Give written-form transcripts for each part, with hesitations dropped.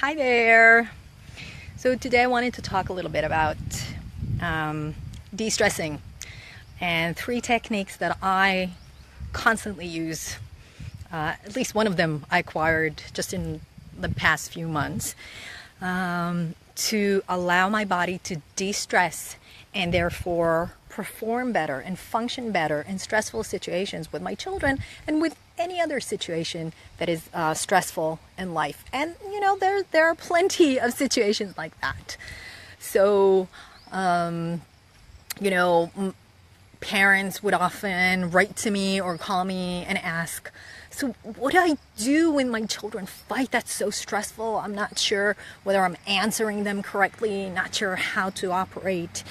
Hi there. So today I wanted to talk a little bit about de-stressing and 3 techniques that I constantly use. At least one of them I acquired just in the past few months to allow my body to de-stress and therefore perform better and function better in stressful situations with my children and with any other situation that is stressful in life. And you know, there are plenty of situations like that. So parents would often write to me or call me and ask, so what do I do when my children fight? That's so stressful. I'm not sure whether I'm answering them correctly, not sure how to operate.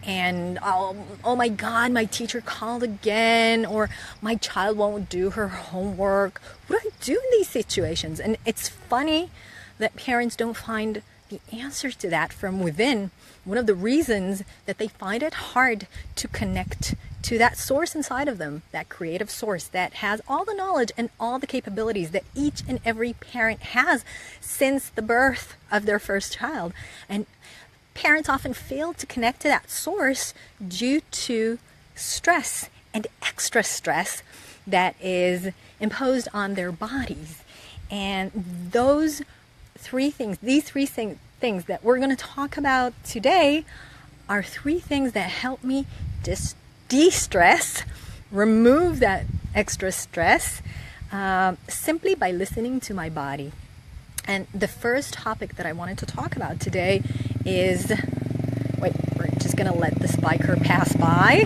And oh my God, my teacher called again, or my child won't do her homework. What do I do in these situations? And it's funny that parents don't find the answer to that from within. One of the reasons that they find it hard to connect to that source inside of them, that creative source that has all the knowledge and all the capabilities that each and every parent has since the birth of their first child. And parents often fail to connect to that source due to stress and extra stress that is imposed on their bodies. And these 3 things that we're going to talk about today are 3 things that help me de-stress, remove that extra stress, simply by listening to my body. And the first topic that I wanted to talk about today is, we're just going to let this biker pass by.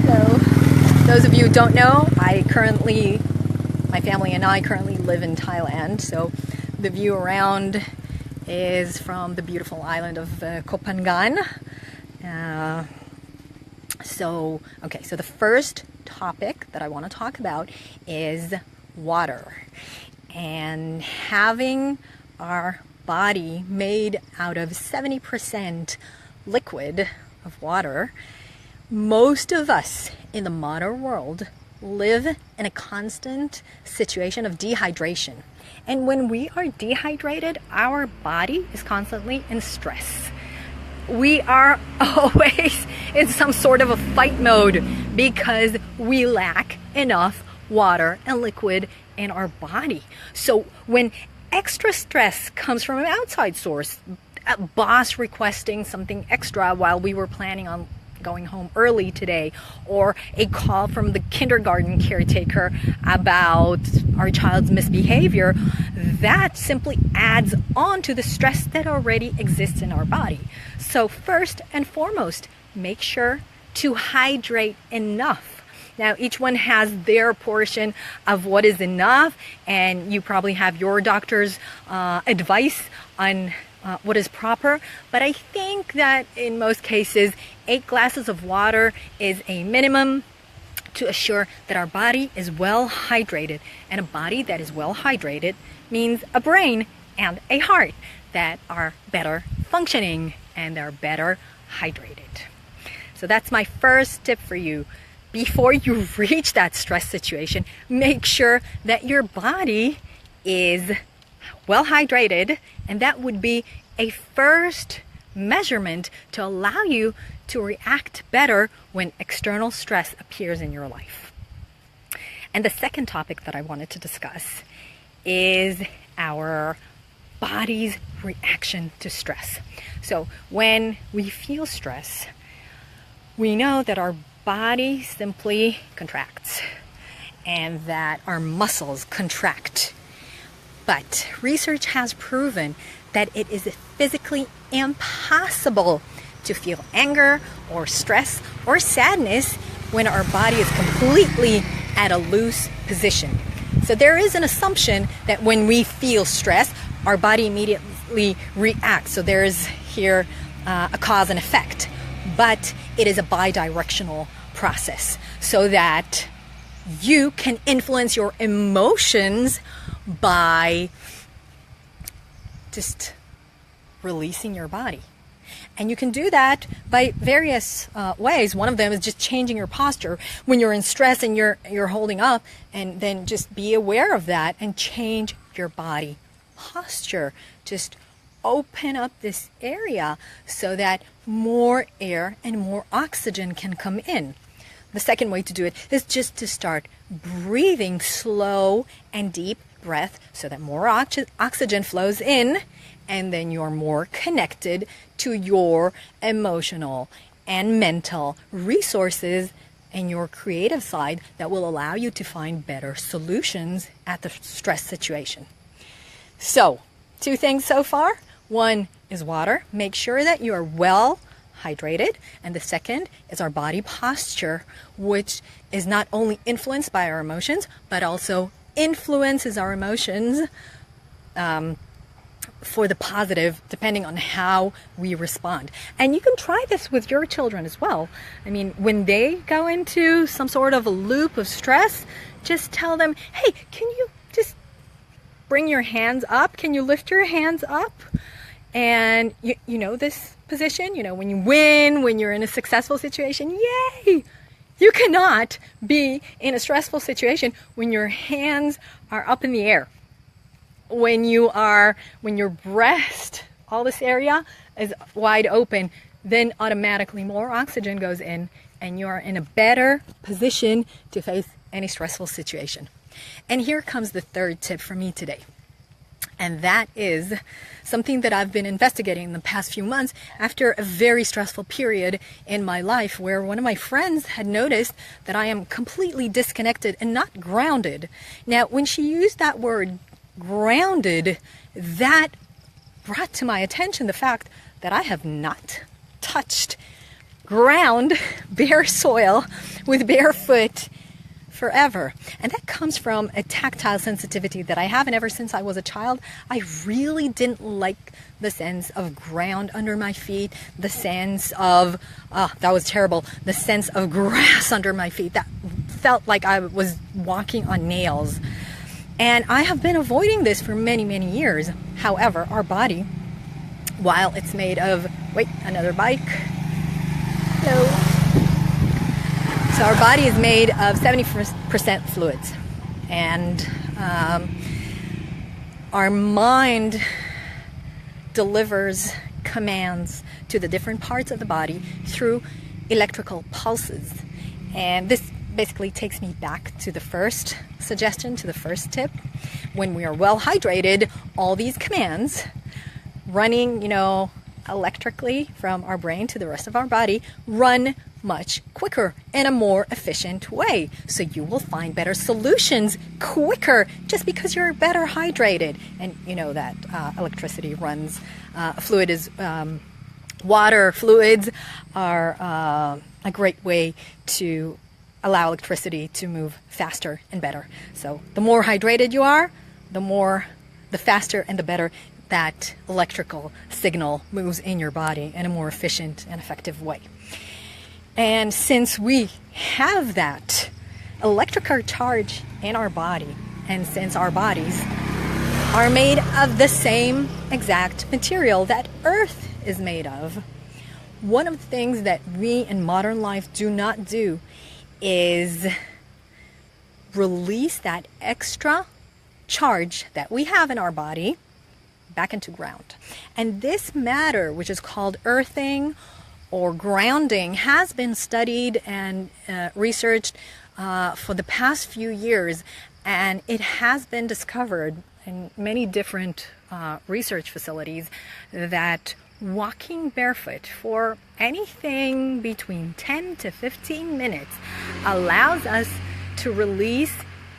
So, those of you who don't know, my family and I currently live in Thailand. So, the view around is from the beautiful island of Koh Phangan. So the first topic that I want to talk about is water. And having our body made out of 70% liquid of water, most of us in the modern world live in a constant situation of dehydration. And when we are dehydrated, our body is constantly in stress. We are always in some sort of a fight mode because we lack enough water and liquid in our body. So when extra stress comes from an outside source, a boss requesting something extra while we were planning on going home early today, or a call from the kindergarten caretaker about our child's misbehavior, that simply adds on to the stress that already exists in our body. So first and foremost, make sure to hydrate enough. Now, each one has their portion of what is enough, and you probably have your doctor's advice on what is proper, but I think that in most cases 8 glasses of water is a minimum to assure that our body is well hydrated. And a body that is well hydrated means a brain and a heart that are better functioning and they're better hydrated. So that's my first tip for you. Before you reach that stress situation, make sure that your body is well hydrated, and that would be a first measurement to allow you to react better when external stress appears in your life. And the second topic that I wanted to discuss is our body's reaction to stress. So when we feel stress, we know that our body simply contracts and that our muscles contract. But research has proven that it is physically impossible to feel anger or stress or sadness when our body is completely at a loose position. So there is an assumption that when we feel stress, our body immediately reacts. So there is here a cause and effect, but it is a bidirectional process so that you can influence your emotions by just releasing your body. And you can do that by various ways. One of them is just changing your posture when you're in stress and you're holding up, and then just be aware of that and change your body posture. Just open up this area so that more air and more oxygen can come in. The second way to do it is just to start breathing slow and deep breath so that more oxygen flows in, and then you're more connected to your emotional and mental resources and your creative side that will allow you to find better solutions at the stress situation. So, 2 things so far. One is water. Make sure that you are well hydrated. And the second is our body posture, which is not only influenced by our emotions, but also influences our emotions for the positive, depending on how we respond. And you can try this with your children as well. I mean, when they go into some sort of a loop of stress, just tell them, hey, can you just bring your hands up? Can you lift your hands up? And you know this position, you know, when you win, when you're in a successful situation, yay! You cannot be in a stressful situation when your hands are up in the air. When your breast, all this area is wide open, then automatically more oxygen goes in and you're in a better position to face any stressful situation. And here comes the third tip for me today. And that is something that I've been investigating in the past few months after a very stressful period in my life where one of my friends had noticed that I am completely disconnected and not grounded. Now, when she used that word grounded, that brought to my attention the fact that I have not touched ground, bare soil with bare foot forever. And that comes from a tactile sensitivity that I have, and ever since I was a child, I really didn't like the sense of ground under my feet, the sense of, that was terrible, the sense of grass under my feet. That felt like I was walking on nails. And I have been avoiding this for many, many years. However, our body, while it's made of, wait, another bike. No. So our body is made of 70% fluids. And our mind delivers commands to the different parts of the body through electrical pulses. And this basically takes me back to the first suggestion, to the first tip. When we are well hydrated, all these commands running, electrically from our brain to the rest of our body run much quicker in a more efficient way. So you will find better solutions quicker just because you're better hydrated. And you know that electricity runs, fluid is, water fluids are a great way to allow electricity to move faster and better. So the more hydrated you are, the faster and the better that electrical signal moves in your body in a more efficient and effective way. And since we have that electrical charge in our body, and since our bodies are made of the same exact material that Earth is made of, one of the things that we in modern life do not do is release that extra charge that we have in our body back into ground. And this matter, which is called earthing or grounding, has been studied and researched for the past few years, and it has been discovered in many different research facilities that walking barefoot for anything between 10 to 15 minutes allows us to release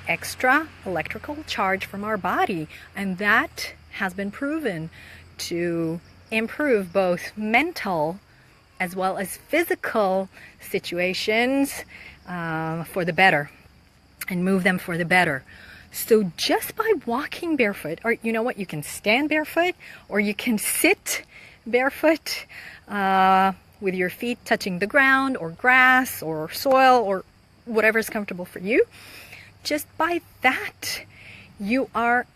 extra electrical charge from our body, and that has been proven to improve both mental as well as physical situations for the better, and move them for the better. So just by walking barefoot, or you know what, you can stand barefoot or you can sit barefoot with your feet touching the ground or grass or soil or whatever is comfortable for you. Just by that, you are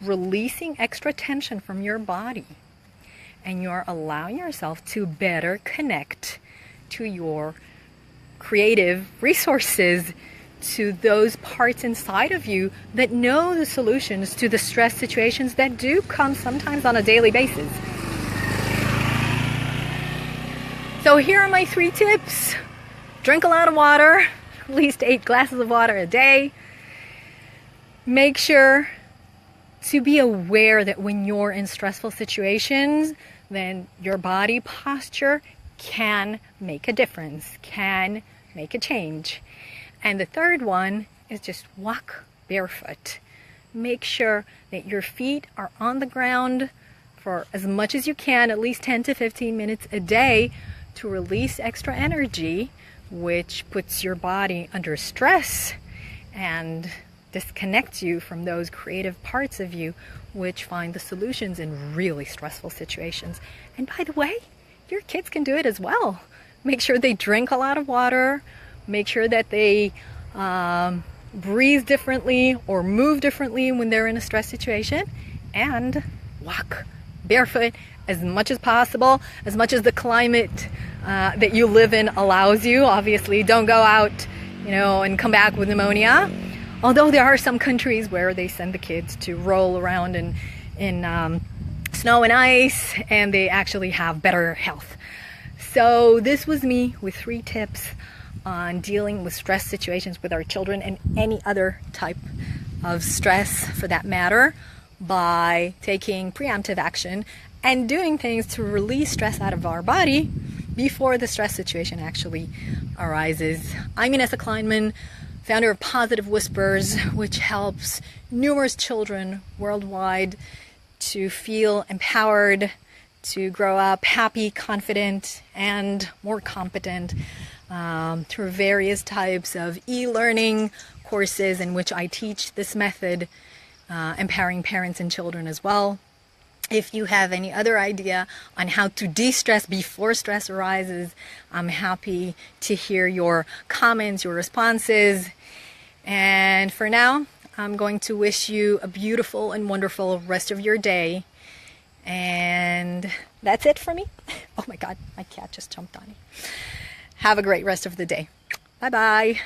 releasing extra tension from your body, and you're allowing yourself to better connect to your creative resources to those parts inside of you that know the solutions to the stress situations that do come sometimes on a daily basis. So here are my 3 tips. Drink a lot of water, at least 8 glasses of water a day. Make sure to be aware that when you're in stressful situations, then your body posture can make a difference, can make a change. And the third one is just walk barefoot. Make sure that your feet are on the ground for as much as you can, at least 10 to 15 minutes a day, to release extra energy, which puts your body under stress and disconnects you from those creative parts of you which find the solutions in really stressful situations. And by the way, your kids can do it as well. Make sure they drink a lot of water, make sure that they breathe differently or move differently when they're in a stress situation, and walk barefoot as much as possible, as much as the climate that you live in allows you. Obviously, don't go out, and come back with pneumonia. Although there are some countries where they send the kids to roll around in snow and ice, and they actually have better health. So this was me with 3 tips on dealing with stress situations with our children and any other type of stress for that matter, by taking preemptive action and doing things to release stress out of our body before the stress situation actually arises. I'm Inessa Kleinman, founder of Positive Whispers, which helps numerous children worldwide to feel empowered, to grow up happy, confident, and more competent through various types of e-learning courses in which I teach this method, empowering parents and children as well. If you have any other idea on how to de-stress before stress arises, I'm happy to hear your comments, your responses. And for now, I'm going to wish you a beautiful and wonderful rest of your day. And that's it for me. Oh my God, my cat just jumped on me. Have a great rest of the day. Bye-bye.